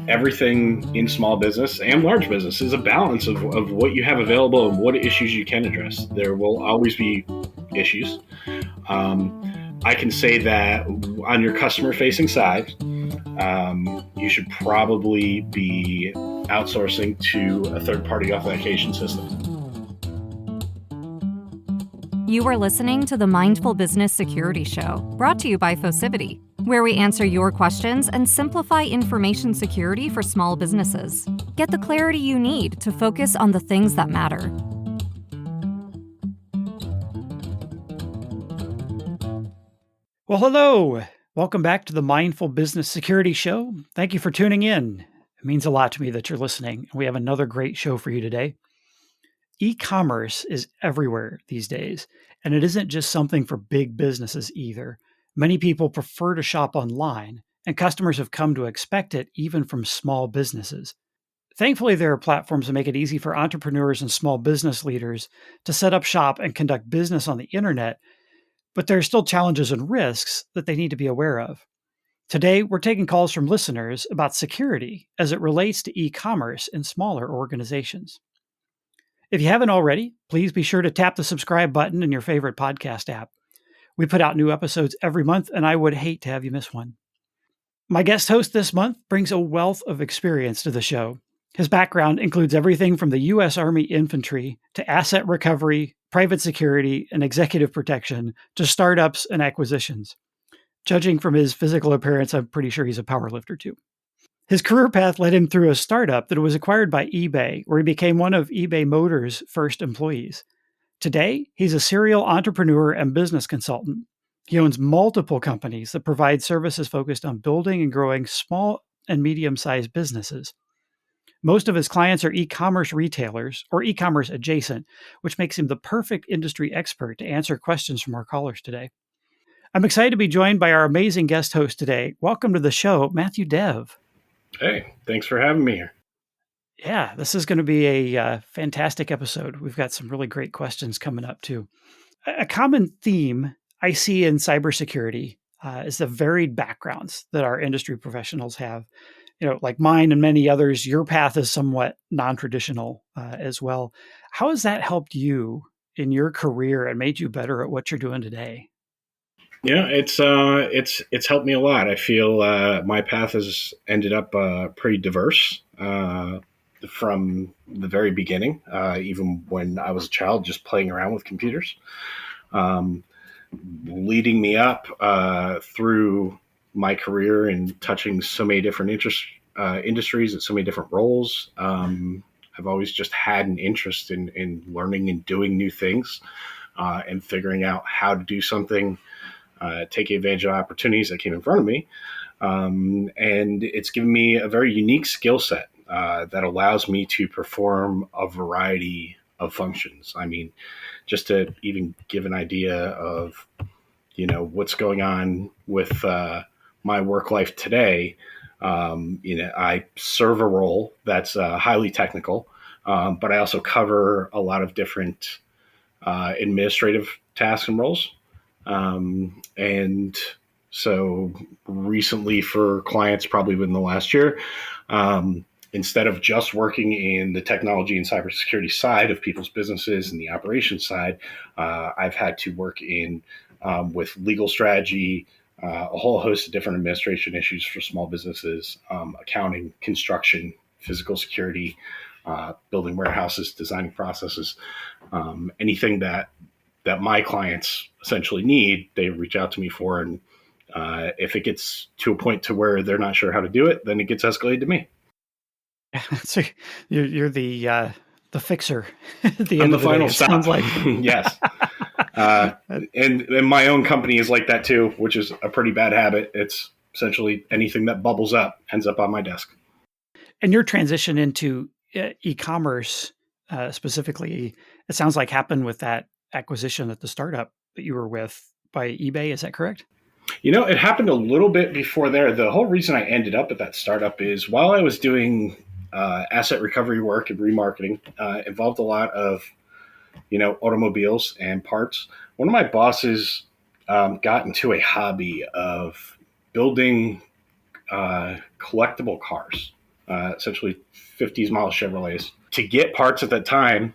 everything in small business and large business is a balance of what you have available and what issues you can address. There will always be issues. I can say that on your customer facing side, you should probably be outsourcing to a third-party authentication system. You are listening to the Mindful Business Security Show, brought to you by Fosivity, where we answer your questions and simplify information security for small businesses. Get the clarity you need to focus on the things that matter. Well, hello. Welcome back to the Mindful Business Security Show. Thank you for tuning in. It means a lot to me that you're listening. We have another great show for you today. E-commerce is everywhere these days, and it isn't just something for big businesses either. Many people prefer to shop online, and customers have come to expect it even from small businesses. Thankfully, there are platforms that make it easy for entrepreneurs and small business leaders to set up shop and conduct business on the internet, but there are still challenges and risks that they need to be aware of. Today, we're taking calls from listeners about security as it relates to e-commerce in smaller organizations. If you haven't already, please be sure to tap the subscribe button in your favorite podcast app. We put out new episodes every month, and I would hate to have you miss one. My guest host this month brings a wealth of experience to the show. His background includes everything from the U.S. Army Infantry to asset recovery, private security, and executive protection to startups and acquisitions. Judging from his physical appearance, I'm pretty sure he's a powerlifter too. His career path led him through a startup that was acquired by eBay, where he became one of eBay Motors' first employees. Today, he's a serial entrepreneur and business consultant. He owns multiple companies that provide services focused on building and growing small and medium-sized businesses. Most of his clients are e-commerce retailers or e-commerce adjacent, which makes him the perfect industry expert to answer questions from our callers today. I'm excited to be joined by our amazing guest host today. Welcome to the show, Mathew Dev. Hey, thanks for having me here. Yeah, this is going to be a fantastic episode. We've got some really great questions coming up too. A common theme I see in cybersecurity is the varied backgrounds that our industry professionals have. You know, like mine and many others, your path is somewhat non-traditional as well. How has that helped you in your career and made you better at what you're doing today? Yeah, it's helped me a lot. I feel my path has ended up pretty diverse from the very beginning, even when I was a child, just playing around with computers, leading me up through my career and touching so many different industries and so many different roles. I've always just had an interest in learning and doing new things and figuring out how to do something. Taking advantage of opportunities that came in front of me. And it's given me a very unique skill set that allows me to perform a variety of functions. I mean, just to even give an idea of, what's going on with my work life today, I serve a role that's highly technical, but I also cover a lot of different administrative tasks and roles. And so recently for clients, probably within the last year, instead of just working in the technology and cybersecurity side of people's businesses and the operations side, I've had to work in with legal strategy, a whole host of different administration issues for small businesses, accounting, construction, physical security, building warehouses, designing processes, anything that my clients essentially need, they reach out to me for. And if it gets to a point to where they're not sure how to do it, then it gets escalated to me. So you're the fixer at the I'm end the of the final day, it stop. sounds like. Yes. And my own company is like that too, which is a pretty bad habit. It's essentially anything that bubbles up ends up on my desk. And your transition into e-commerce specifically, it sounds like happened with that acquisition at the startup that you were with by eBay. Is that correct? It happened a little bit before there. The whole reason I ended up at that startup is while I was doing asset recovery work and remarketing, involved a lot of, automobiles and parts. One of my bosses got into a hobby of building collectible cars. essentially 50s model Chevrolets. To get parts at that time,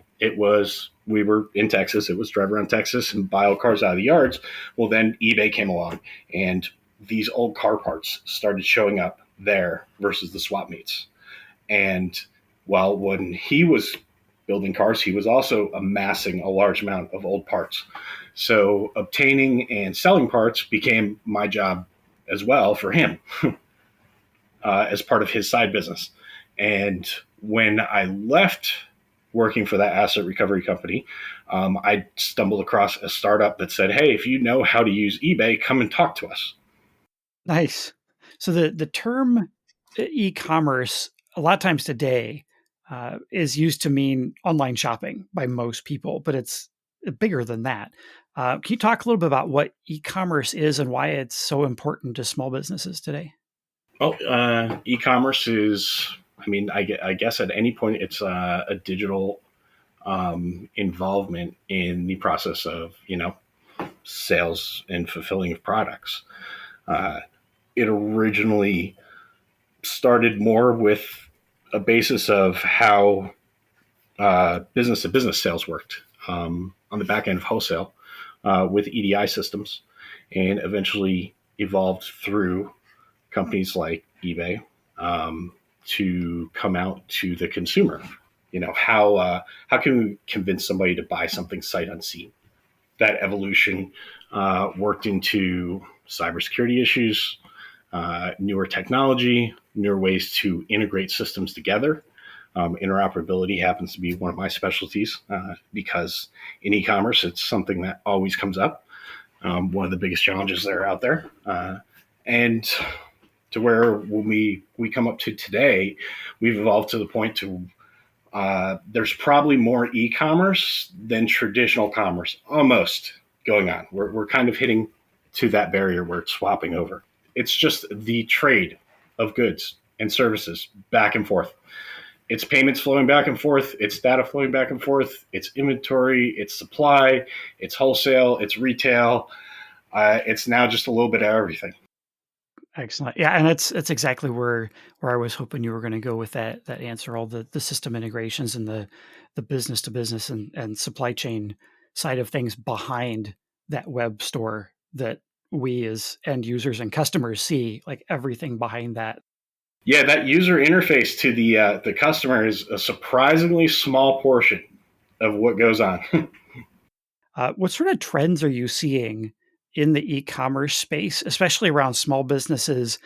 we were in Texas. It was drive around Texas and buy all cars out of the yards. Well, then eBay came along, and these old car parts started showing up there versus the swap meets. And while when he was building cars, he was also amassing a large amount of old parts. So obtaining and selling parts became my job as well for him as part of his side business. And when I left working for that asset recovery company, I stumbled across a startup that said, hey, if you know how to use eBay, come and talk to us. Nice. So the term e-commerce a lot of times today is used to mean online shopping by most people, but it's bigger than that. Can you talk a little bit about what e-commerce is and why it's so important to small businesses today? Well, e-commerce is, I guess at any point it's a digital involvement in the process of, sales and fulfilling of products. It originally started more with a basis of how business to business sales worked on the back end of wholesale with EDI systems, and eventually evolved through companies like eBay to come out to the consumer. How can we convince somebody to buy something sight unseen? That evolution worked into cybersecurity issues, newer technology, newer ways to integrate systems together. Interoperability happens to be one of my specialties because in e-commerce, it's something that always comes up. One of the biggest challenges that are out there. And to where when we come up to today, we've evolved to the point to there's probably more e-commerce than traditional commerce almost going on. We're kind of hitting to that barrier where it's swapping over. It's just the trade of goods and services back and forth. It's payments flowing back and forth. It's data flowing back and forth. It's inventory. It's supply. It's wholesale. It's retail. It's now just a little bit of everything. Excellent. Yeah, and that's exactly where I was hoping you were going to go with that answer. All the system integrations and the business to business and supply chain side of things behind that web store that we as end users and customers see, like everything behind that. Yeah, that user interface to the customer is a surprisingly small portion of what goes on. What sort of trends are you seeing in the e-commerce space, especially around small businesses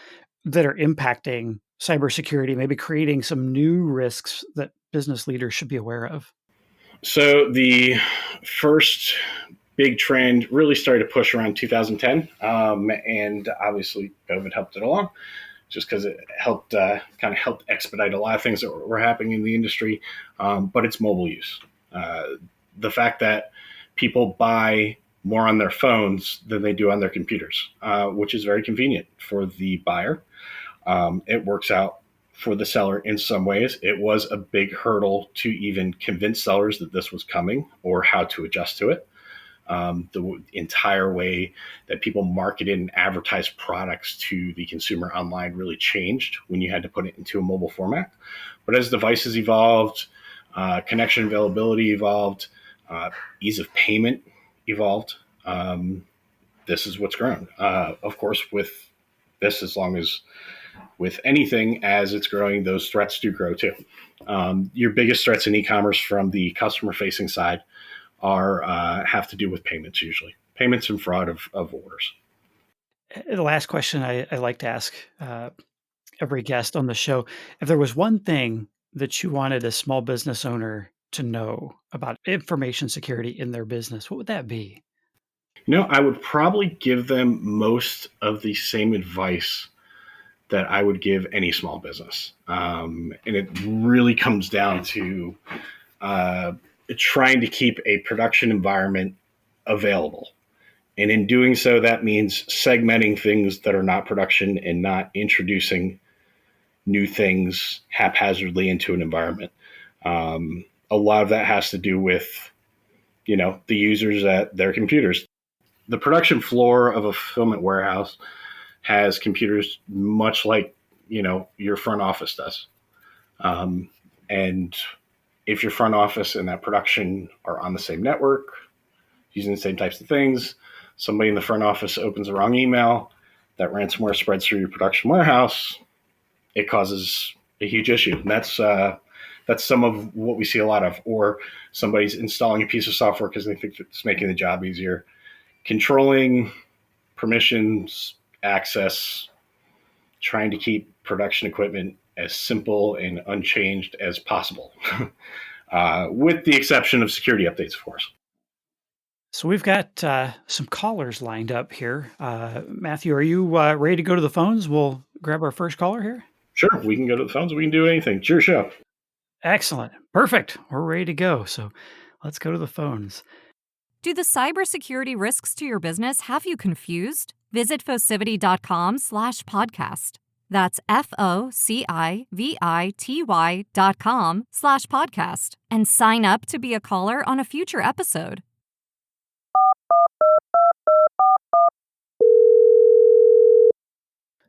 that are impacting cybersecurity, maybe creating some new risks that business leaders should be aware of? So the first big trend really started to push around 2010, and obviously COVID helped it along, just because it helped kind of helped expedite a lot of things that were happening in the industry. But it's mobile use. The fact that people buy more on their phones than they do on their computers, which is very convenient for the buyer. It works out for the seller in some ways. It was a big hurdle to even convince sellers that this was coming or how to adjust to it. The entire way that people marketed and advertised products to the consumer online really changed when you had to put it into a mobile format. But as devices evolved, connection availability evolved, ease of payment evolved. This is what's grown. Of course, with this, as long as with anything, as it's growing, those threats do grow too. Your biggest threats in e-commerce from the customer-facing side are have to do with payments, usually payments and fraud of orders. The last question I like to ask every guest on the show: if there was one thing that you wanted a small business owner to know about information security in their business, what would that be? I would probably give them most of the same advice that I would give any small business. And it really comes down to trying to keep a production environment available. And in doing so, that means segmenting things that are not production and not introducing new things haphazardly into an environment. A lot of that has to do with, the users at their computers. The production floor of a fulfillment warehouse has computers much like, your front office does. And if your front office and that production are on the same network, using the same types of things, somebody in the front office opens the wrong email, that ransomware spreads through your production warehouse, it causes a huge issue. And that's some of what we see a lot of. Or somebody's installing a piece of software because they think it's making the job easier. Controlling permissions, access, trying to keep production equipment as simple and unchanged as possible, with the exception of security updates, of course. So we've got some callers lined up here. Mathew, are you ready to go to the phones? We'll grab our first caller here. Sure, we can go to the phones. We can do anything. It's your show. Excellent. Perfect. We're ready to go. So let's go to the phones. Do the cybersecurity risks to your business have you confused? Visit Focivity.com/podcast. That's FOCIVITY.com/podcast and sign up to be a caller on a future episode.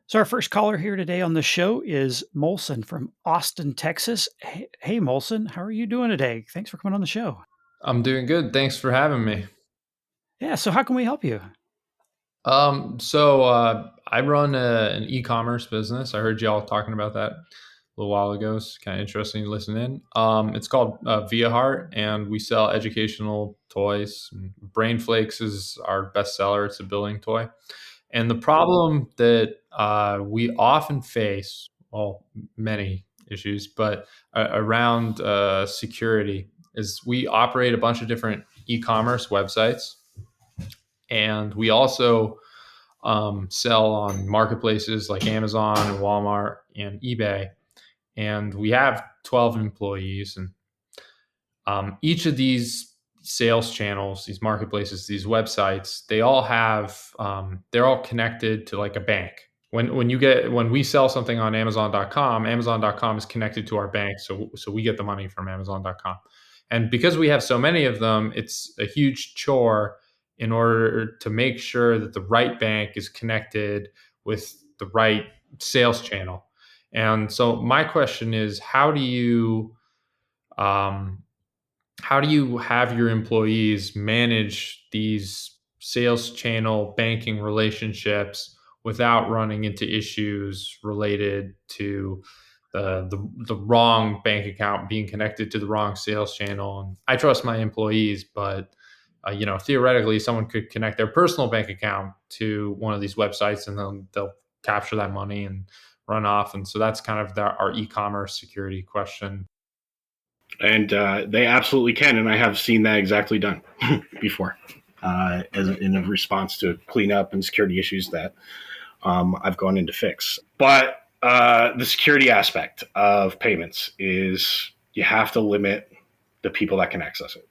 So our first caller here today on the show is Molson from Austin, Texas. Hey, Molson, how are you doing today? Thanks for coming on the show. I'm doing good. Thanks for having me. Yeah, so how can we help you? I run an e-commerce business. I heard y'all talking about that a little while ago. It's kind of interesting to listen in. It's called Via Heart, and we sell educational toys. Brain Flakes is our best seller. It's a billing toy. And the problem that we often face, well, many issues, but around security is we operate a bunch of different e-commerce websites. And we also sell on marketplaces like Amazon and Walmart and eBay. And we have 12 employees. And each of these sales channels, these marketplaces, these websites, they all have, they're all connected to like a bank. When we sell something on Amazon.com is connected to our bank. So we get the money from Amazon.com. And because we have so many of them, it's a huge chore in order to make sure that the right bank is connected with the right sales channel. And so my question is, how do you have your employees manage these sales channel banking relationships without running into issues related to the wrong bank account being connected to the wrong sales channel? And I trust my employees, but theoretically, someone could connect their personal bank account to one of these websites, and they'll capture that money and run off. And so that's kind of our e-commerce security question. And they absolutely can, and I have seen that exactly done before, in a response to cleanup and security issues that I've gone in to fix. But the security aspect of payments is you have to limit the people that can access it.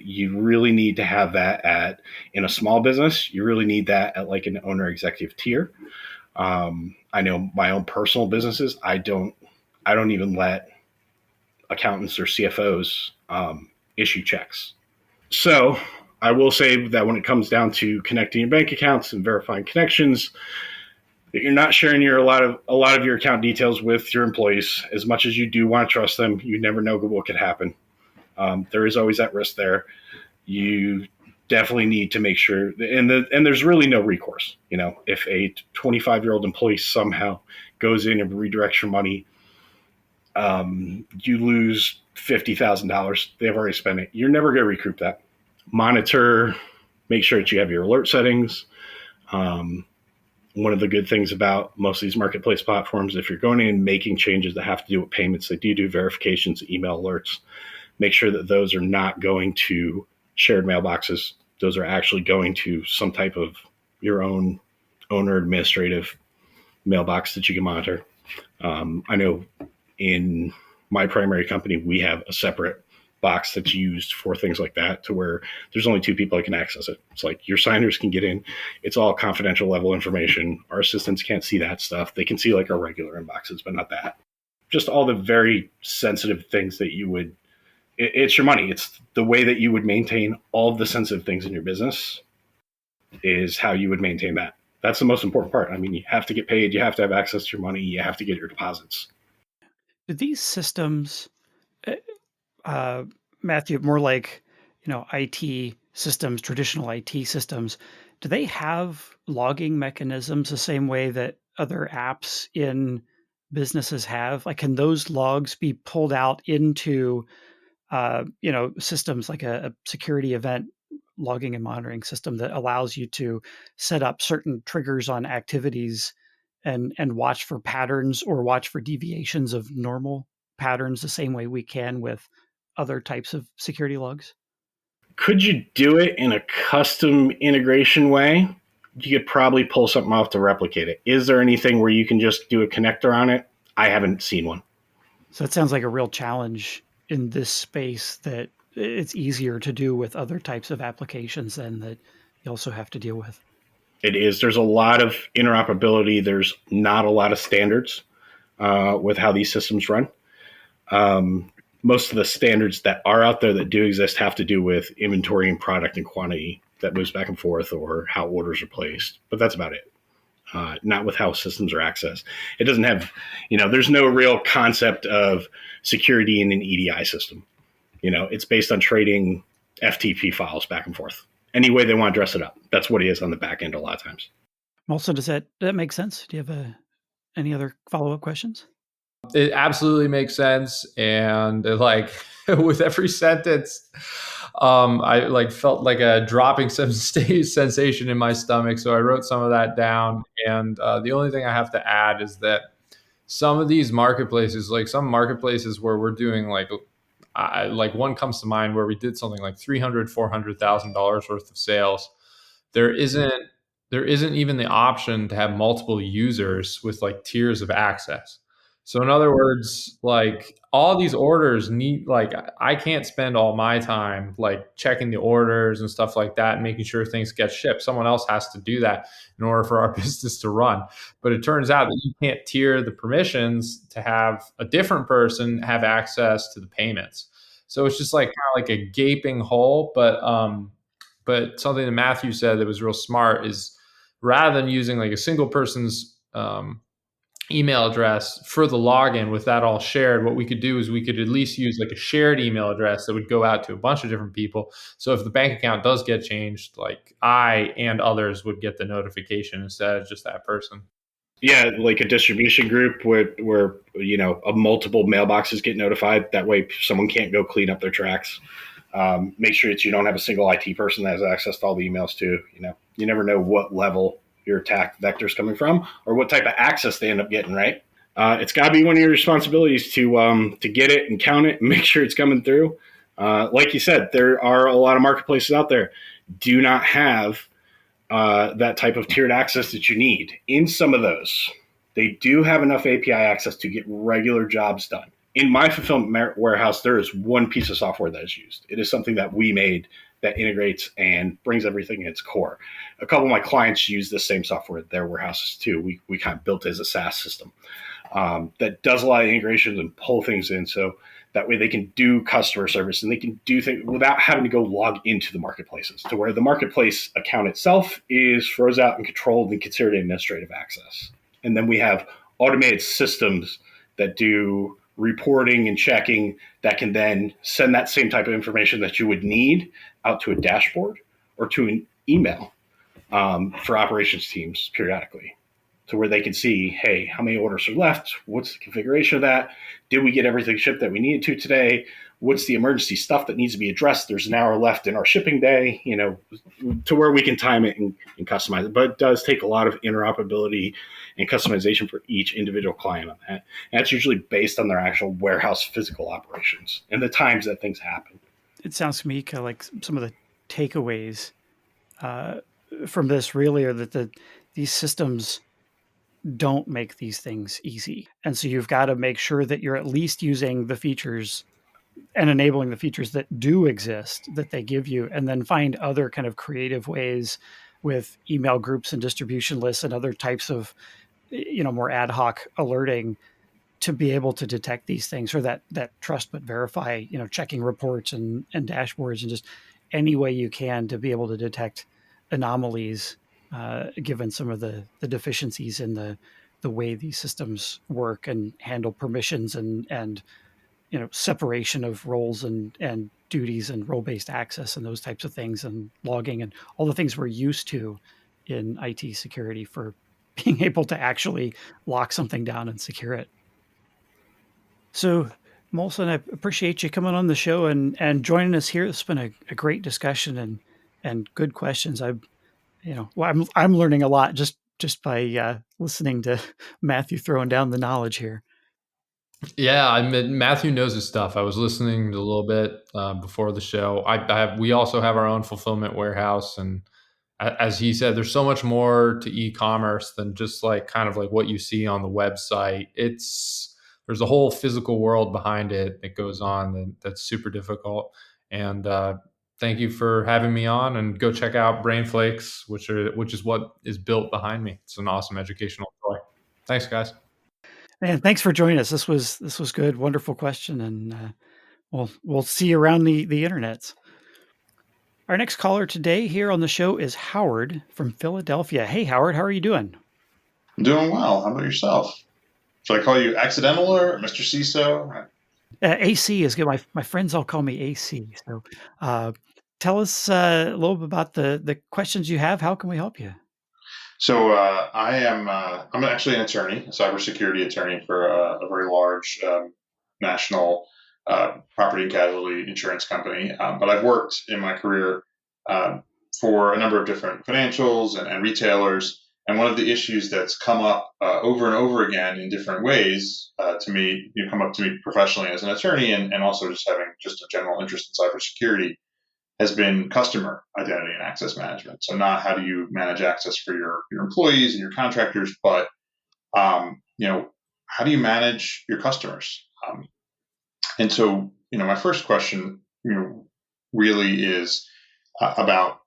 You really need to have that in a small business. You really need that at like an owner executive tier. I know my own personal businesses, I don't even let accountants or CFOs issue checks. So I will say that when it comes down to connecting your bank accounts and verifying connections, that you're not sharing a lot of your account details with your employees. As much as you do want to trust them, you never know what could happen. There is always that risk there. You definitely need to make sure, and there's really no recourse. If a 25-year-old employee somehow goes in and redirects your money, you lose $50,000. They've already spent it. You're never going to recoup that. Monitor, make sure that you have your alert settings. One of the good things about most of these marketplace platforms, if you're going in and making changes that have to do with payments, they do verifications, email alerts. Make sure that those are not going to shared mailboxes. Those are actually going to some type of your own owner administrative mailbox that you can monitor. I know in my primary company, we have a separate box that's used for things like that, to where there's only 2 people that can access it. It's like your signers can get in. It's all confidential level information. Our assistants can't see that stuff. They can see like our regular inboxes, but not that. Just all the very sensitive things that you would, it's your money. It's the way that you would maintain all of the sensitive things in your business is how you would maintain that. That's the most important part. I mean, you have to get paid. You have to have access to your money. You have to get your deposits. do these systems, Matthew, more like, IT systems, traditional IT systems, do they have logging mechanisms the same way that other apps in businesses have? Like, can those logs be pulled out into, systems like a security event logging and monitoring system that allows you to set up certain triggers on activities and watch for patterns or watch for deviations of normal patterns the same way we can with other types of security logs? Could you do it in a custom integration way? You could probably pull something off to replicate it. Is there anything where you can just do a connector on it? I haven't seen one. So it sounds like a real challenge in this space that it's easier to do with other types of applications than that you also have to deal with. It is. There's a lot of interoperability. There's not a lot of standards with how these systems run. Most of the standards that are out there that do exist have to do with inventory and product and quantity that moves back and forth, or how orders are placed. But that's about it. Not with how systems are accessed. It doesn't have, there's no real concept of security in an EDI system. It's based on trading FTP files back and forth. Any way they want to dress it up. That's what it is on the back end a lot of times. Also, does that make sense? Do you have any other follow-up questions? It absolutely makes sense. And with every sentence, I felt like a dropping sensation in my stomach. So I wrote some of that down. And the only thing I have to add is that some of these marketplaces, like some marketplaces where we're doing like one comes to mind where we did something like $400,000 worth of sales. There isn't even the option to have multiple users with like tiers of access. So in other words, like all these orders need, like I can't spend all my time like checking the orders and stuff like that and making sure things get shipped. Someone else has to do that in order for our business to run. But it turns out that you can't tier the permissions to have a different person have access to the payments. So it's just like kind of like a gaping hole. But something that Mathew said that was real smart is rather than using like a single person's email address for the login with that all shared, what we could do is we could at least use like a shared email address that would go out to a bunch of different people. So if the bank account does get changed, like I and others would get the notification instead of just that person. Yeah, like a distribution group where a multiple mailboxes get notified. That way someone can't go clean up their tracks. Make sure that you don't have a single IT person that has access to all the emails too. You never know what level your attack vector is coming from or what type of access they end up getting, right? It's got to be one of your responsibilities to get it and count it and make sure it's coming through. Like you said, there are a lot of marketplaces out there do not have that type of tiered access that you need. In some of those, they do have enough API access to get regular jobs done. In my fulfillment warehouse, there is one piece of software that is used. It is something that we made that integrates and brings everything in its core. A couple of my clients use the same software at their warehouses too. We kind of built it as a SaaS system that does a lot of integrations and pull things in. So that way they can do customer service and they can do things without having to go log into the marketplaces, to where the marketplace account itself is froze out and controlled and considered administrative access. And then we have automated systems that do reporting and checking that can then send that same type of information that you would need out to a dashboard or to an email for operations teams periodically, to where they can see, hey, how many orders are left? What's the configuration of that? Did we get everything shipped that we needed to today? What's the emergency stuff that needs to be addressed? There's an hour left in our shipping day, to where we can time it and customize it. But it does take a lot of interoperability and customization for each individual client on that. And that's usually based on their actual warehouse physical operations and the times that things happen. It sounds to me kind of like some of the takeaways from this really are that these systems don't make these things easy. And so you've got to make sure that you're at least using the features and enabling the features that do exist that they give you, and then find other kind of creative ways with email groups and distribution lists and other types of, more ad hoc alerting to be able to detect these things, or that trust but verify, checking reports and dashboards and just any way you can to be able to detect anomalies given some of the deficiencies in the the way these systems work and handle permissions and separation of roles and duties and role-based access and those types of things and logging and all the things we're used to in IT security for being able to actually lock something down and secure it. So, Molson, I appreciate you coming on the show and joining us here. It's been a great discussion and good questions. I'm learning a lot just by listening to Mathew throwing down the knowledge here. Yeah, I mean, Matthew knows his stuff. I was listening a little bit before the show. We also have our own fulfillment warehouse, and as he said, there's so much more to e-commerce than just like kind of like what you see on the website. There's a whole physical world behind it that goes on that's super difficult. And thank you for having me on. And go check out Brainflakes, which is what is built behind me. It's an awesome educational toy. Thanks, guys. Man, thanks for joining us. This was good, wonderful question, and we'll see you around the internets. Our next caller today here on the show is Howard from Philadelphia. Hey, Howard, how are you doing? I'm doing well. How about yourself? Should I call you Accidental or Mr. CISO? AC is good. My friends all call me AC. So tell us a little bit about the questions you have. How can we help you? So I'm actually an attorney, a cybersecurity attorney for a very large national property and casualty insurance company. But I've worked in my career for a number of different financials and retailers. And one of the issues that's come up over and over again in different ways to me, come up to me professionally as an attorney and also just having just a general interest in cybersecurity has been customer identity and access management. So not how do you manage access for your employees and your contractors, but how do you manage your customers? And so my first question really is about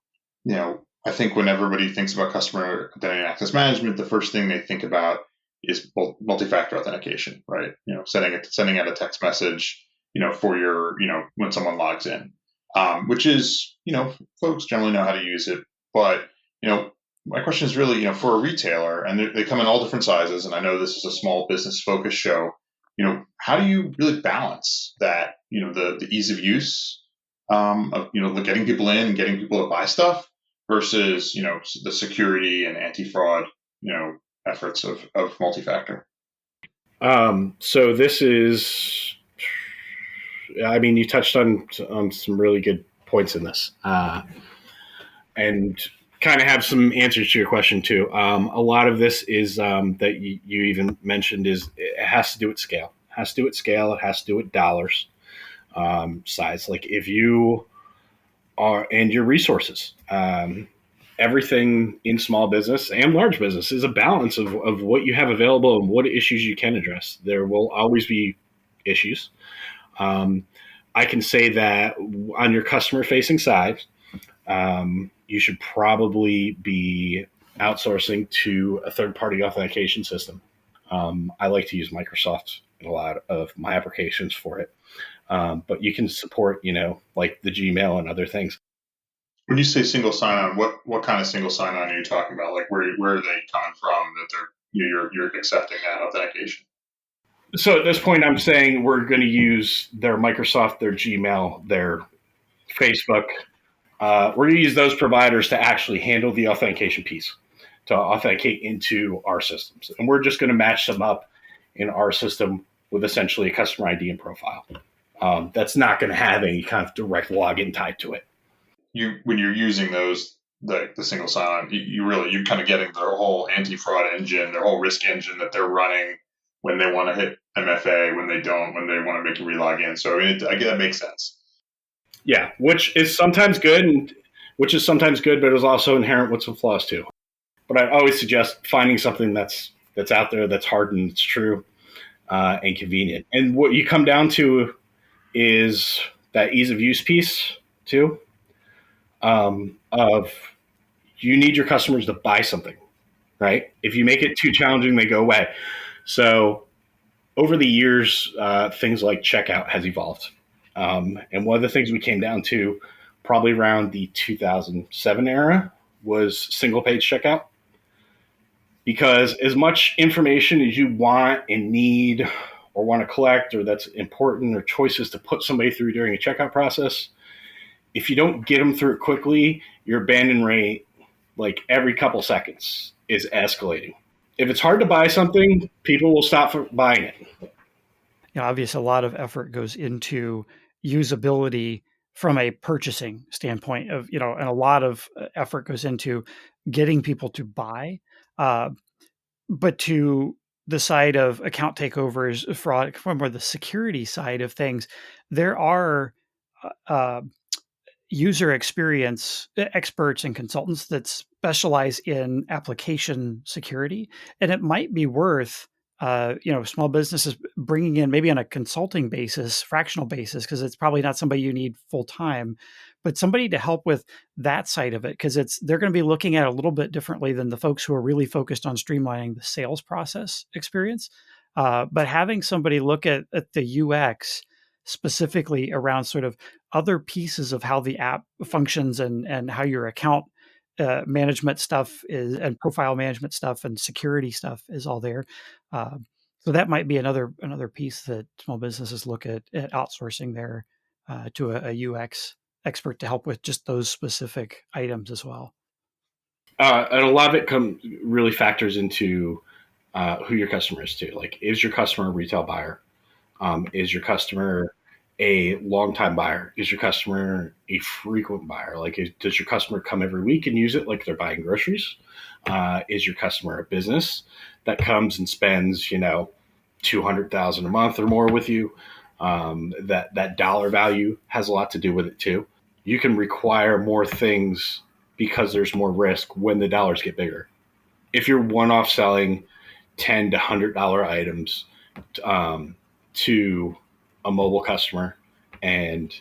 I think when everybody thinks about customer identity and access management, the first thing they think about is multi-factor authentication, right? Sending out a text message for your when someone logs in. Which is, folks generally know how to use it. But, my question is really, for a retailer, and they come in all different sizes, and I know this is a small business focused show, how do you really balance that, the ease of use of, getting people in and getting people to buy stuff versus, the security and anti-fraud, efforts of multi-factor? So this is, you touched on some really good points in this, and kind of have some answers to your question too. A lot of this is that you even mentioned is it has to do with scale. It has to do with scale. It has to do with dollars, size. Like if you are and your resources. Everything in small business and large business is a balance of what you have available and what issues you can address. There will always be issues. I can say that on your customer-facing side, you should probably be outsourcing to a third-party authentication system. I like to use Microsoft in a lot of my applications for it. But you can support, like the Gmail and other things. When you say single sign-on, what kind of single sign-on are you talking about? Like where are they coming from that you're accepting that authentication? So at this point, I'm saying we're going to use their Microsoft, their Gmail, their Facebook. We're going to use those providers to actually handle the authentication piece, to authenticate into our systems. And we're just going to match them up in our system with essentially a customer ID and profile. That's not going to have any kind of direct login tied to it. When you're using those, the single sign-on, you're kind of getting their whole anti-fraud engine, their whole risk engine that they're running when they want to hit MFA, when they don't, when they want to make you re-log in. So I get that makes sense. Yeah, which is sometimes good, but is also inherent with some flaws too. But I always suggest finding something that's out there, that's hard and it's true and convenient. And what you come down to is that ease of use piece too. Of you need your customers to buy something, right? If you make it too challenging, they go away. So over the years, things like checkout has evolved. And one of the things we came down to probably around the 2007 era was single page checkout. because as much information as you want and need or want to collect or that's important or choices to put somebody through during a checkout process, if you don't get them through it quickly, your abandon rate, like every couple seconds, is escalating. If it's hard to buy something, people will stop buying it. Obviously, a lot of effort goes into usability from a purchasing standpoint of, and a lot of effort goes into getting people to buy. But to the side of account takeovers, fraud, from more the security side of things, there are uh, user experience experts and consultants that specialize in application security, and it might be worth small businesses bringing in maybe on a consulting basis, fractional basis, because it's probably not somebody you need full time, but somebody to help with that side of it, because they're going to be looking at it a little bit differently than the folks who are really focused on streamlining the sales process experience. But having somebody look at the UX specifically around sort of other pieces of how the app functions and how your account management stuff is, and profile management stuff and security stuff is all there. So that might be another piece that small businesses look at outsourcing there to a UX expert to help with just those specific items as well. And a lot of it really factors into who your customer is too. Like, is your customer a retail buyer? Is your customer a long-time buyer? Is your customer a frequent buyer? Like, does your customer come every week and use it like they're buying groceries? Is your customer a business that comes and spends, $200,000 a month or more with you? That dollar value has a lot to do with it too. You can require more things because there's more risk when the dollars get bigger. If you're one-off selling $10 to $100 items to a mobile customer and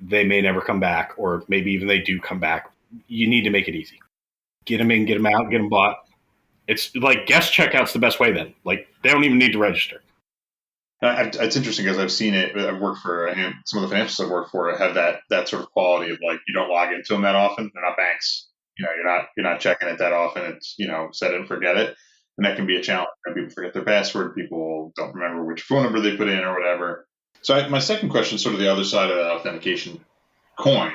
they may never come back, or maybe even they do come back, you need to make it easy. Get them in, get them out, get them bought. It's like guest checkout's the best way then. Like, they don't even need to register. It's interesting because I've seen it. I've worked for some of the financials I've worked for have that sort of quality of, like, you don't log into them that often. They're not banks. You're not checking it that often. It's, set it and forget it. And that can be a challenge. People forget their password. People don't remember which phone number they put in or whatever. So my second question is sort of the other side of the authentication coin,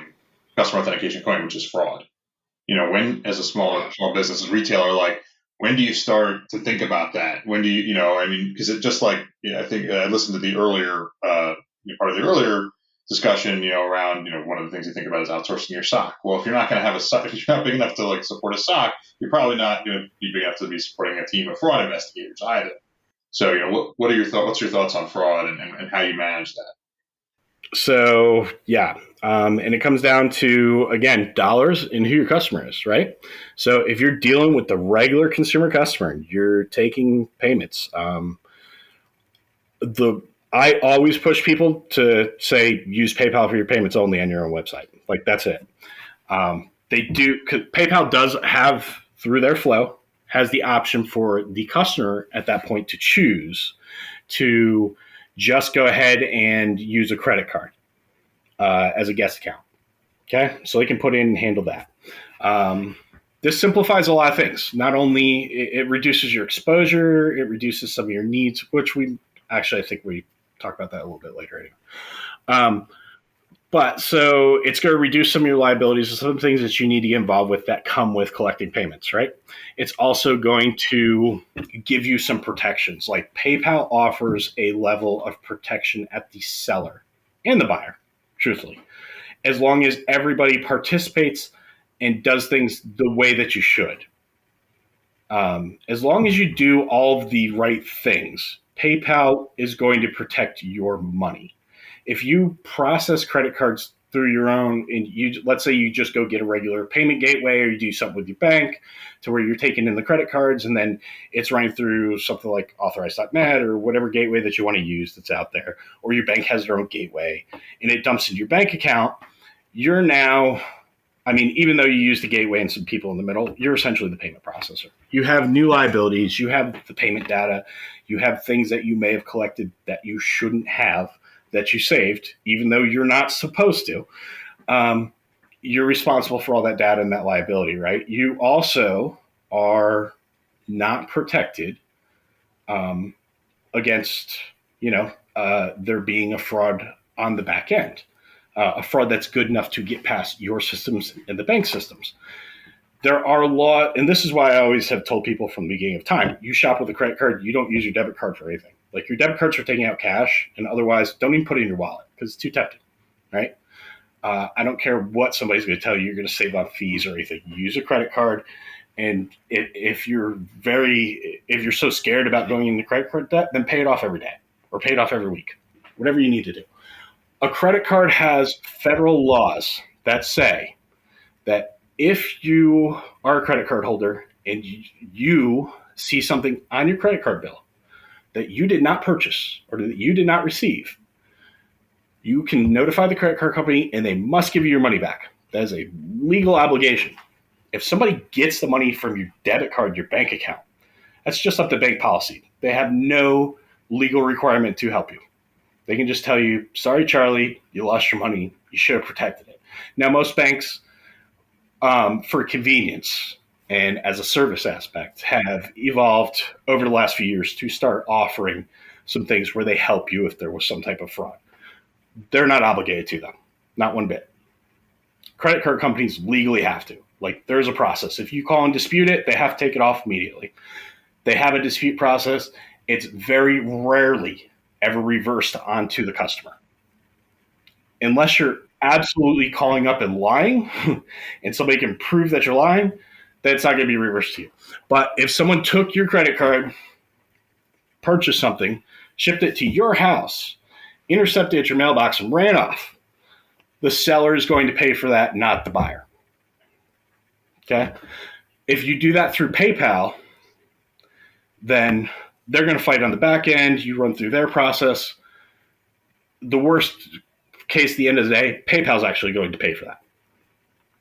customer authentication coin, which is fraud. When, as a small business, a retailer, like, when do you start to think about that? When do you, because it just like, I think I listened to the earlier, part of the earlier discussion, around, one of the things you think about is outsourcing your SOC. Well, if you're not going to have a SOC, if you're not big enough to like support a SOC, you're probably not going to be big enough to be supporting a team of fraud investigators either. So, what are your thoughts? What's your thoughts on fraud and how you manage that? So, yeah. And it comes down to, again, dollars and who your customer is, right? So if you're dealing with the regular consumer customer, you're taking payments. I always push people to say, use PayPal for your payments only on your own website. Like, that's it. They do, 'cause PayPal does have, through their flow, has the option for the customer at that point to choose to just go ahead and use a credit card as a guest account. Okay, so they can put in and handle that. This simplifies a lot of things. Not only it reduces your exposure, it reduces some of your needs, which I think we talk about that a little bit later. But so it's going to reduce some of your liabilities and some things that you need to get involved with that come with collecting payments, right? It's also going to give you some protections. Like, PayPal offers a level of protection at the seller and the buyer, truthfully, as long as everybody participates and does things the way that you should. As long as you do all of the right things, PayPal is going to protect your money. If you process credit cards through your own, and let's say you just go get a regular payment gateway, or you do something with your bank to where you're taking in the credit cards and then it's running through something like Authorize.net or whatever gateway that you want to use that's out there, or your bank has their own gateway and it dumps into your bank account, you're now, even though you use the gateway and some people in the middle, you're essentially the payment processor. You have new liabilities, you have the payment data, you have things that you may have collected that you shouldn't have, that you saved, even though you're not supposed to. You're responsible for all that data and that liability, right? You also are not protected against, there being a fraud on the back end, a fraud that's good enough to get past your systems and the bank systems. There are and this is why I always have told people from the beginning of time, you shop with a credit card, you don't use your debit card for anything. Like, your debit cards for taking out cash, and otherwise don't even put it in your wallet because it's too tempting, right? I don't care what somebody's going to tell you, you're going to save on fees or anything. You use a credit card, and if you're so scared about going into credit card debt, then pay it off every day or pay it off every week, whatever you need to do. A credit card has federal laws that say that if you are a credit card holder and you see something on your credit card bill that you did not purchase or that you did not receive, you can notify the credit card company and they must give you your money back. That is a legal obligation. If somebody gets the money from your debit card, your bank account, that's just up to bank policy. They have no legal requirement to help you. They can just tell you, sorry, Charlie, you lost your money. You should have protected it. Now, most banks, for convenience and as a service aspect, have evolved over the last few years to start offering some things where they help you if there was some type of fraud. They're not obligated to them, not one bit. Credit card companies legally have to. Like, there's a process. If you call and dispute it, they have to take it off immediately. They have a dispute process. It's very rarely ever reversed onto the customer. Unless you're absolutely calling up and lying and somebody can prove that you're lying, then it's not going to be reversed to you. But if someone took your credit card, purchased something, shipped it to your house, intercepted it at your mailbox, and ran off, the seller is going to pay for that, not the buyer. Okay? If you do that through PayPal, then they're going to fight on the back end. You run through their process. The worst case, at the end of the day, PayPal is actually going to pay for that.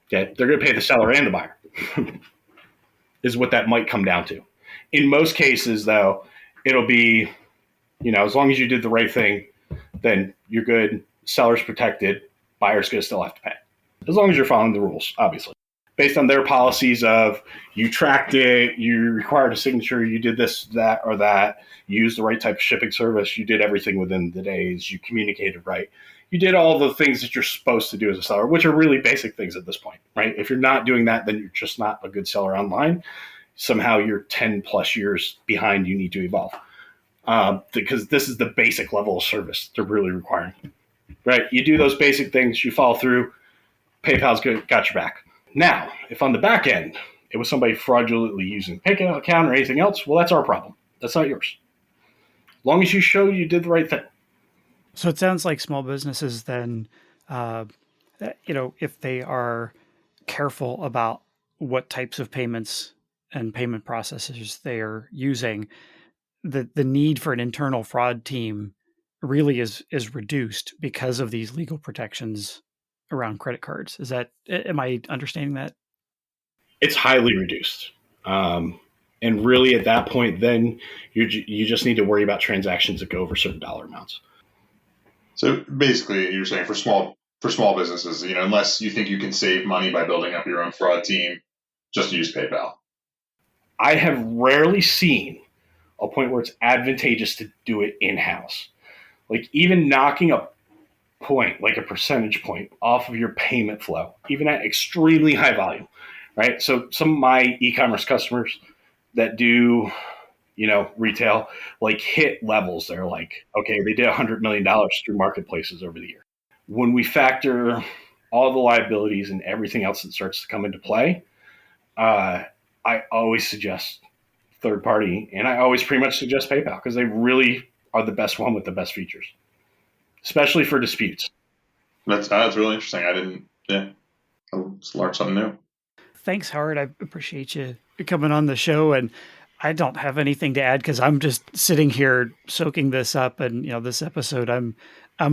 Okay? They're going to pay the seller and the buyer is what that might come down to. In most cases, though, it'll be, as long as you did the right thing, then you're good. Seller's protected. Buyer's going to still have to pay. As long as you're following the rules, obviously. Based on their policies of you tracked it, you required a signature, you did this, that, or that, you used the right type of shipping service, you did everything within the days, you communicated right. You did all the things that you're supposed to do as a seller, which are really basic things at this point, right? If you're not doing that, then you're just not a good seller online. Somehow you're 10 plus years behind, you need to evolve. Because this is the basic level of service they're really requiring, right? You do those basic things, you follow through, PayPal's got your back. Now, if on the back end, it was somebody fraudulently using a PayPal account or anything else, well, that's our problem. That's not yours. As long as you show you did the right thing. So it sounds like small businesses then, if they are careful about what types of payments and payment processors they are using, the need for an internal fraud team really is reduced because of these legal protections around credit cards. Am I understanding that? It's highly reduced. And really at that point, then you just need to worry about transactions that go over certain dollar amounts. So basically you're saying for small businesses, unless you think you can save money by building up your own fraud team, just use PayPal. I have rarely seen a point where it's advantageous to do it in-house. Like, even knocking a point, like a percentage point off of your payment flow, even at extremely high volume, right? So some of my e-commerce customers that do, retail, like, hit levels. They're like, okay, they did $100 million through marketplaces over the year. When we factor all the liabilities and everything else that starts to come into play, I always suggest third party, and I always pretty much suggest PayPal because they really are the best one with the best features, especially for disputes. That's really interesting. I learned something new. Thanks, Howard. I appreciate you coming on the show, and I don't have anything to add because I'm just sitting here soaking this up, and this episode I'm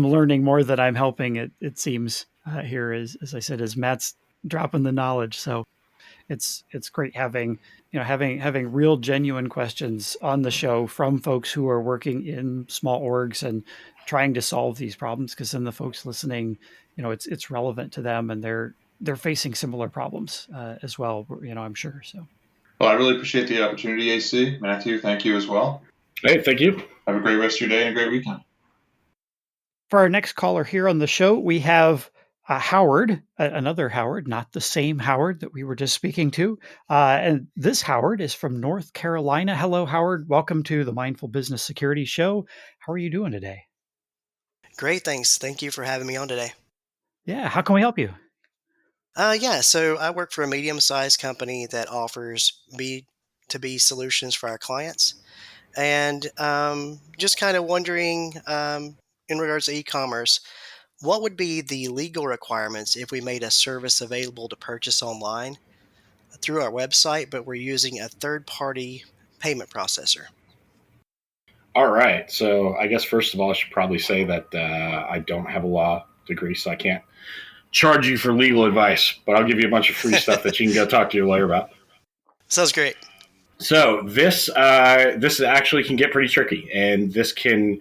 learning more than I'm helping. It seems here as I said, as Matt's dropping the knowledge. So it's great having real genuine questions on the show from folks who are working in small orgs and trying to solve these problems, because then the folks listening, it's relevant to them and they're facing similar problems as well, I'm sure. So Well, I really appreciate the opportunity, AC. Matthew, thank you as well. Hey, thank you. Have a great rest of your day and a great weekend. For our next caller here on the show, we have Howard, another Howard, not the same Howard that we were just speaking to. And this Howard is from North Carolina. Hello, Howard. Welcome to the Mindful Business Security Show. How are you doing today? Great, thanks. Thank you for having me on today. Yeah, how can we help you? So I work for a medium-sized company that offers B2B solutions for our clients. And just kind of wondering, in regards to e-commerce, what would be the legal requirements if we made a service available to purchase online through our website, but we're using a third-party payment processor? All right. So I guess first of all, I should probably say that I don't have a law degree, so I can't charge you for legal advice, but I'll give you a bunch of free stuff that you can go talk to your lawyer about. Sounds great. So this actually can get pretty tricky, and this can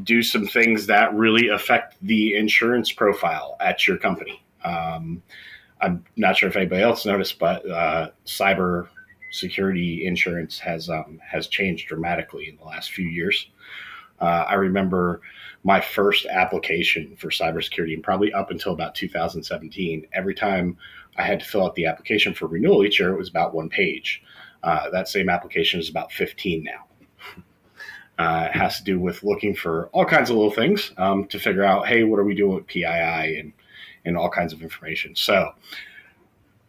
do some things that really affect the insurance profile at your company. I'm not sure if anybody else noticed, but cyber security insurance has changed dramatically in the last few years. I remember my first application for cybersecurity, and probably up until about 2017, every time I had to fill out the application for renewal each year, it was about one page. That same application is about 15 now. It has to do with looking for all kinds of little things to figure out, hey, what are we doing with PII and all kinds of information. So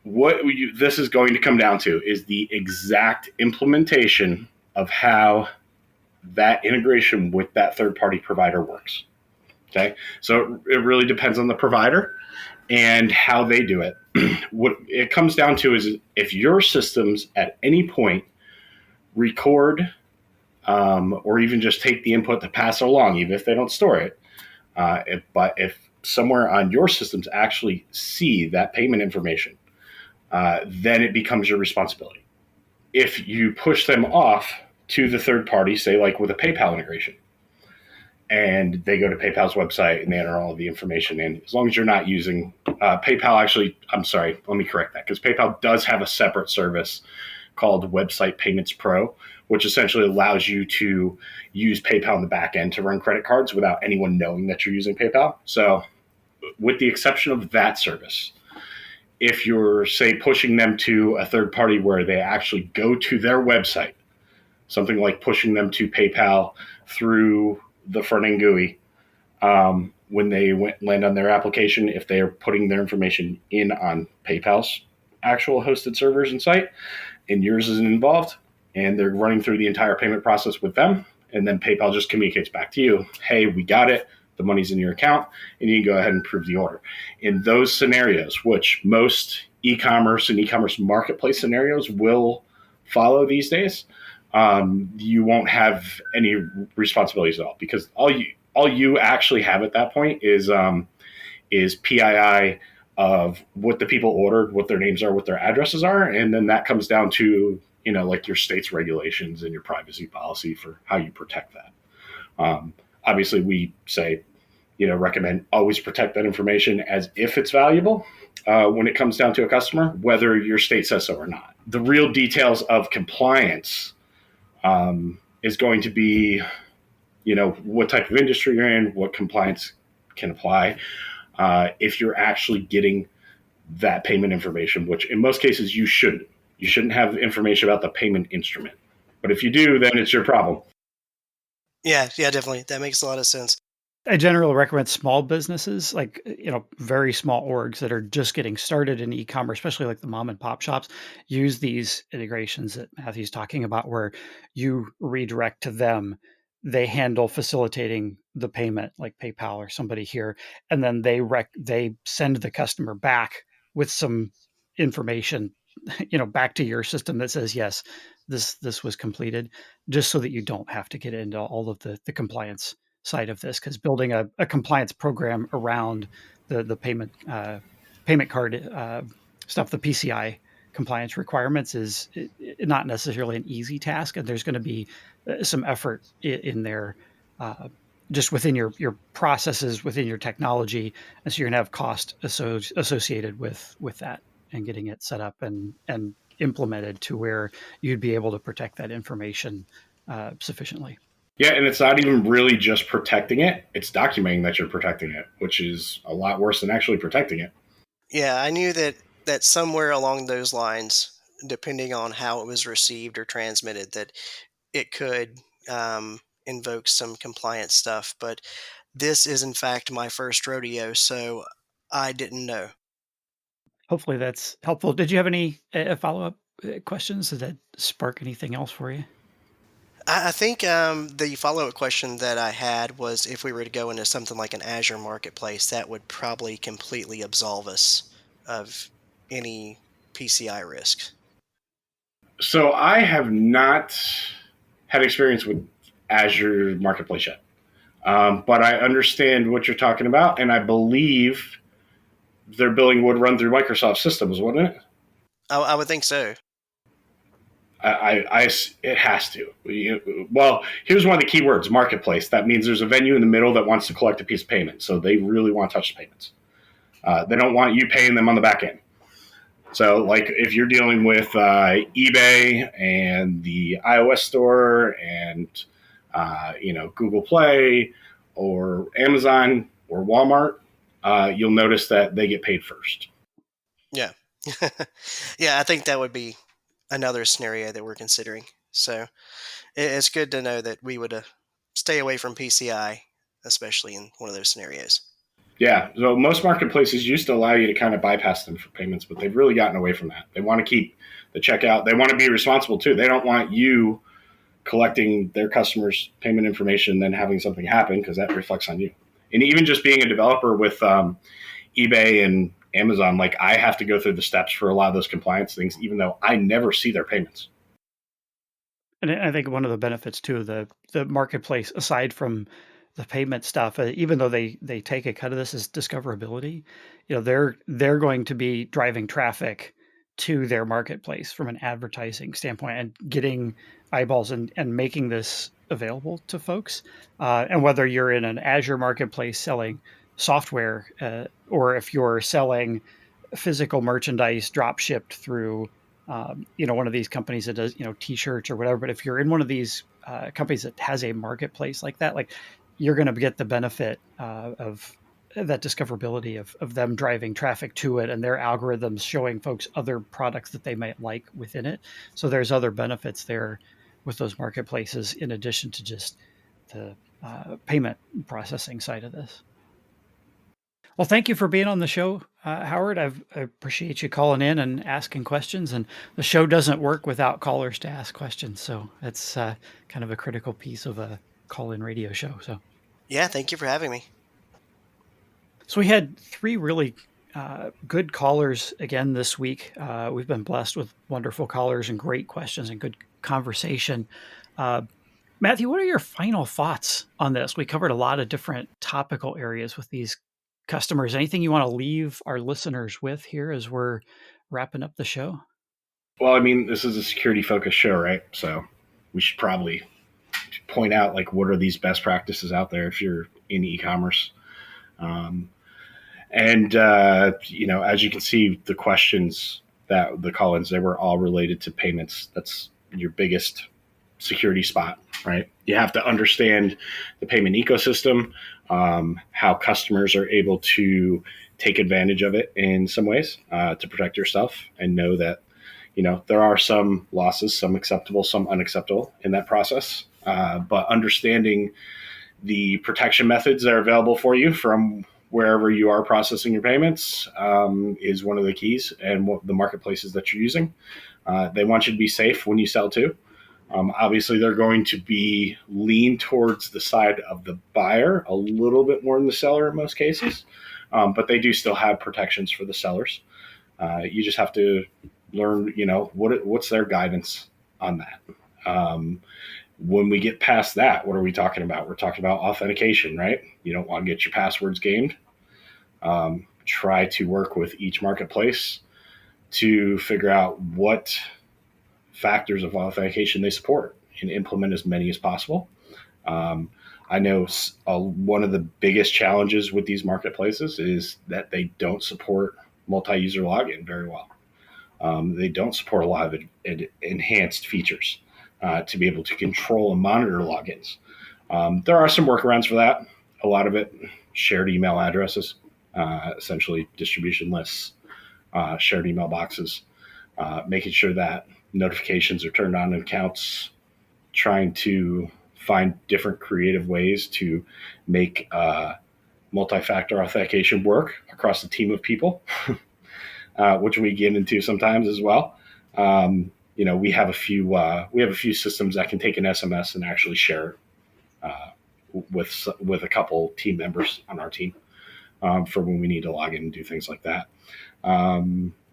this is going to come down to is the exact implementation of how that integration with that third-party provider works. Okay, so it really depends on the provider and how they do it. What it comes down to is if your systems at any point record or even just take the input to pass it along, even if they don't store it, but if somewhere on your systems actually see that payment information, then it becomes your responsibility. If you push them off to the third party, say like with a PayPal integration, and they go to PayPal's website and they enter all of the information in, as long as you're not using PayPal, actually, I'm sorry, let me correct that, because PayPal does have a separate service called Website Payments Pro, which essentially allows you to use PayPal in the back end to run credit cards without anyone knowing that you're using PayPal. So with the exception of that service, if you're, say, pushing them to a third party where they actually go to their website, something like pushing them to PayPal through the front end GUI, when they land on their application, if they are putting their information in on PayPal's actual hosted servers and site, and yours isn't involved, and they're running through the entire payment process with them, and then PayPal just communicates back to you, hey, we got it, the money's in your account, and you can go ahead and approve the order. In those scenarios, which most e-commerce and e-commerce marketplace scenarios will follow these days, you won't have any responsibilities at all, because all you actually have at that point is PII of what the people ordered, what their names are, what their addresses are, and then that comes down to like your state's regulations and your privacy policy for how you protect that. Obviously, we say recommend always protect that information as if it's valuable when it comes down to a customer, whether your state says so or not. The real details of compliance is going to be, what type of industry you're in, what compliance can apply. If you're actually getting that payment information, which in most cases you shouldn't. You shouldn't have information about the payment instrument. But if you do, then it's your problem. Yeah, definitely. That makes a lot of sense. I generally recommend small businesses, like, very small orgs that are just getting started in e-commerce, especially like the mom and pop shops, use these integrations that Matthew's talking about, where you redirect to them. They handle facilitating the payment, like PayPal or somebody here, and then they send the customer back with some information, back to your system that says, yes, this was completed, just so that you don't have to get into all of the compliance side of this, because building a compliance program around the payment card stuff, the PCI compliance requirements, is not necessarily an easy task, and there's going to be some effort in there, just within your processes, within your technology, and so you're going to have cost associated with that and getting it set up and implemented to where you'd be able to protect that information sufficiently. Yeah, and it's not even really just protecting it. It's documenting that you're protecting it, which is a lot worse than actually protecting it. Yeah, I knew that somewhere along those lines, depending on how it was received or transmitted, that it could invoke some compliance stuff. But this is, in fact, my first rodeo, so I didn't know. Hopefully that's helpful. Did you have any follow-up questions? Did that spark anything else for you? I think the follow up question that I had was if we were to go into something like an Azure marketplace, that would probably completely absolve us of any PCI risk. So I have not had experience with Azure Marketplace yet, but I understand what you're talking about, and I believe their billing would run through Microsoft systems, wouldn't it? I would think so. It has to. Well, here's one of the key words: marketplace. That means there's a venue in the middle that wants to collect a piece of payment, so they really want to touch the payments. They don't want you paying them on the back end. So, like, if you're dealing with eBay and the iOS store and Google Play or Amazon or Walmart, you'll notice that they get paid first. Yeah. Yeah, I think that would be another scenario that we're considering. So it's good to know that we would stay away from PCI, especially in one of those scenarios. Yeah, so most marketplaces used to allow you to kind of bypass them for payments, but they've really gotten away from that. They want to keep the checkout. They want to be responsible too. They don't want you collecting their customers' payment information and then having something happen because that reflects on you. And even just being a developer with eBay and Amazon, like I have to go through the steps for a lot of those compliance things, even though I never see their payments. And I think one of the benefits too, the marketplace, aside from the payment stuff, even though they take a cut of this, is discoverability. They're going to be driving traffic to their marketplace from an advertising standpoint and getting eyeballs and making this available to folks. And whether you're in an Azure marketplace selling software, or if you're selling physical merchandise drop shipped through one of these companies that does t-shirts or whatever, but if you're in one of these companies that has a marketplace like that, like you're going to get the benefit of that discoverability of them driving traffic to it and their algorithms showing folks other products that they might like within it. So there's other benefits there with those marketplaces in addition to just the payment processing side of this. Well, thank you for being on the show, Howard. I appreciate you calling in and asking questions. And the show doesn't work without callers to ask questions. So it's kind of a critical piece of a call-in radio show. So Yeah, thank you for having me. we had 3 really good callers again this week. We've been blessed with wonderful callers and great questions and good conversation. Mathew, what are your final thoughts on this? We covered a lot of different topical areas with these customers. Anything you want to leave our listeners with here as we're wrapping up the show? Well, I mean, this is a security focused show, right? So we should probably point out like what are these best practices out there if you're in e-commerce. As you can see, the questions that the call-ins, they were all related to payments. That's your biggest security spot, right? You have to understand the payment ecosystem, how customers are able to take advantage of it in some ways to protect yourself, and know that there are some losses, some acceptable, some unacceptable in that process. But understanding the protection methods that are available for you from wherever you are processing your payments is one of the keys, and what the marketplaces that you're using. They want you to be safe when you sell too. Obviously, they're going to be lean towards the side of the buyer a little bit more than the seller in most cases, but they do still have protections for the sellers. You just have to learn, what's their guidance on that. When we get past that, what are we talking about? We're talking about authentication, right? You don't want to get your passwords gamed. Try to work with each marketplace to figure out what factors of authentication they support and implement as many as possible. I know one of the biggest challenges with these marketplaces is that they don't support multi-user login very well. They don't support a lot of enhanced features to be able to control and monitor logins. There are some workarounds for that. A lot of it, shared email addresses, essentially distribution lists, shared email boxes, making sure that notifications are turned on in accounts, trying to find different creative ways to make multi-factor authentication work across a team of people, which we get into sometimes as well. We have a few systems that can take an SMS and actually share with a couple team members on our team for when we need to log in and do things like that.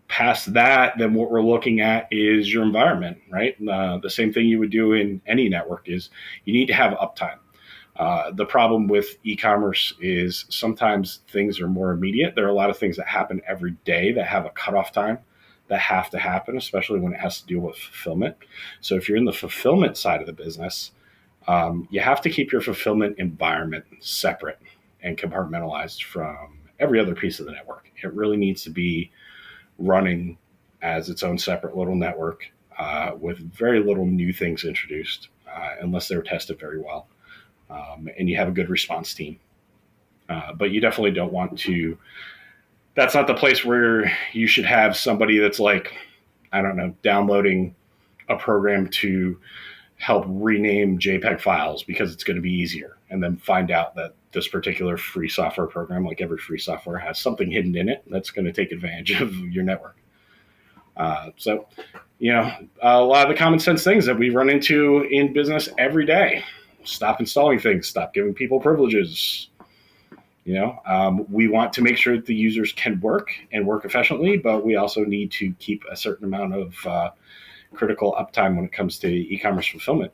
Past that, then what we're looking at is your environment, right? The same thing you would do in any network is you need to have uptime. The problem with e-commerce is sometimes things are more immediate. There are a lot of things that happen every day that have a cutoff time that have to happen, especially when it has to deal with fulfillment. So if you're in the fulfillment side of the business, you have to keep your fulfillment environment separate and compartmentalized from every other piece of the network. It really needs to be running as its own separate little network with very little new things introduced unless they're tested very well. And you have a good response team. But you definitely don't want to, that's not the place where you should have somebody that's like, I don't know, downloading a program to help rename JPEG files because it's going to be easier, and then find out that this particular free software program, like every free software, has something hidden in it that's going to take advantage of your network. So, a lot of the common sense things that we run into in business every day. Stop installing things, stop giving people privileges. We want to make sure that the users can work and work efficiently, but we also need to keep a certain amount of critical uptime when it comes to e-commerce fulfillment,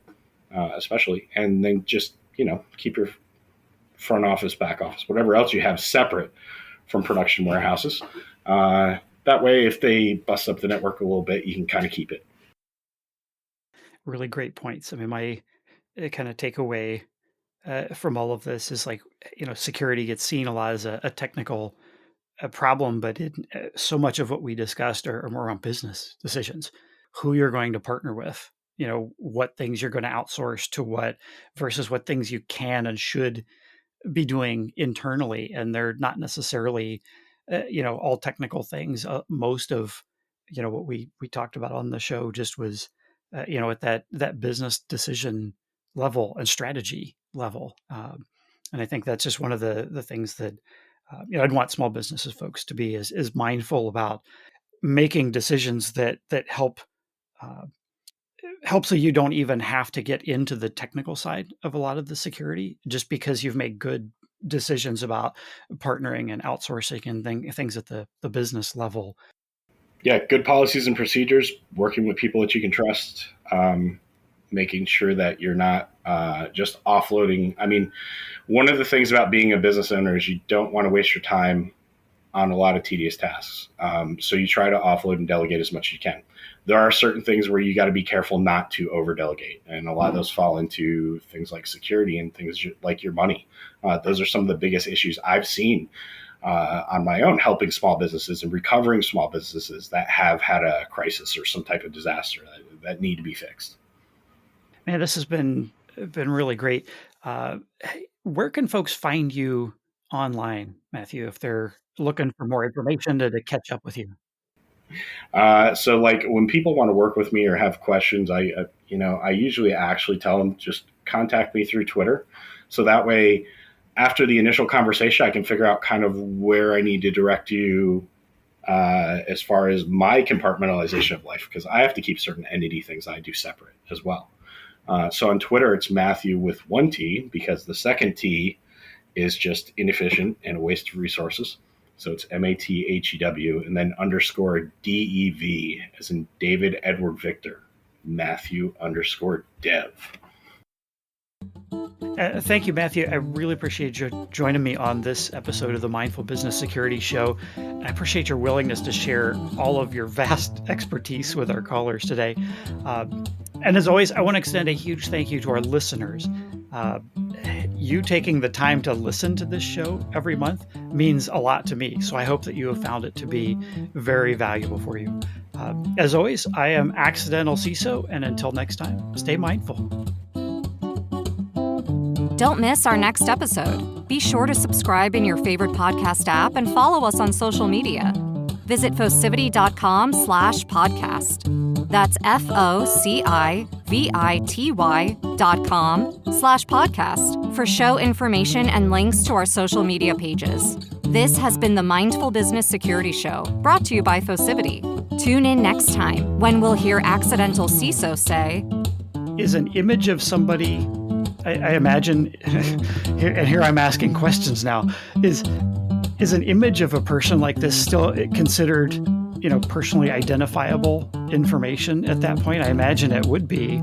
especially. And then just, keep your front office, back office, whatever else you have separate from production warehouses. That way, if they bust up the network a little bit, you can kind of keep it. Really great points. I mean, my kind of takeaway from all of this is security gets seen a lot as a technical problem, but so much of what we discussed are more on business decisions, who you're going to partner with, what things you're going to outsource to what versus what things you can and should be doing internally. And they're not necessarily, all technical things. Most of, what we talked about on the show just was, at that business decision level and strategy level. And I think that's just one of the things that, I'd want small businesses folks to be is mindful about making decisions that help so you don't even have to get into the technical side of a lot of the security, just because you've made good decisions about partnering and outsourcing and things at the business level. Yeah, good policies and procedures, working with people that you can trust, making sure that you're not just offloading. I mean, one of the things about being a business owner is you don't want to waste your time on a lot of tedious tasks. So you try to offload and delegate as much as you can. There are certain things where you got to be careful not to over delegate. And a lot of those fall into things like security and things like your money. Those are some of the biggest issues I've seen on my own, helping small businesses and recovering small businesses that have had a crisis or some type of disaster that need to be fixed. Man, this has been really great. Where can folks find you online, Mathew, if they're looking for more information to catch up with you? So like when people want to work with me or have questions, I usually actually tell them just contact me through Twitter. So that way, after the initial conversation, I can figure out kind of where I need to direct you as far as my compartmentalization of life, because I have to keep certain entity things I do separate as well. So on Twitter, it's Mathew with one T, because the second T is just inefficient and a waste of resources. So it's Mathew and then _DEV as in David Edward Victor, Mathew _Dev. Thank you, Mathew. I really appreciate you joining me on this episode of the Mindful Business Security Show. I appreciate your willingness to share all of your vast expertise with our callers today. And as always, I want to extend a huge thank you to our listeners. You taking the time to listen to this show every month means a lot to me. So I hope that you have found it to be very valuable for you. As always, I am Accidental CISO, and until next time, stay mindful. Don't miss our next episode. Be sure to subscribe in your favorite podcast app and follow us on social media. Visit Focivity.com/podcast. That's FOCIVITY.com/podcast for show information and links to our social media pages. This has been the Mindful Business Security Show, brought to you by Focivity. Tune in next time when we'll hear Accidental CISO say, Is an image of somebody, I imagine, and here I'm asking questions now, is an image of a person like this still considered, personally identifiable information at that point? I imagine it would be.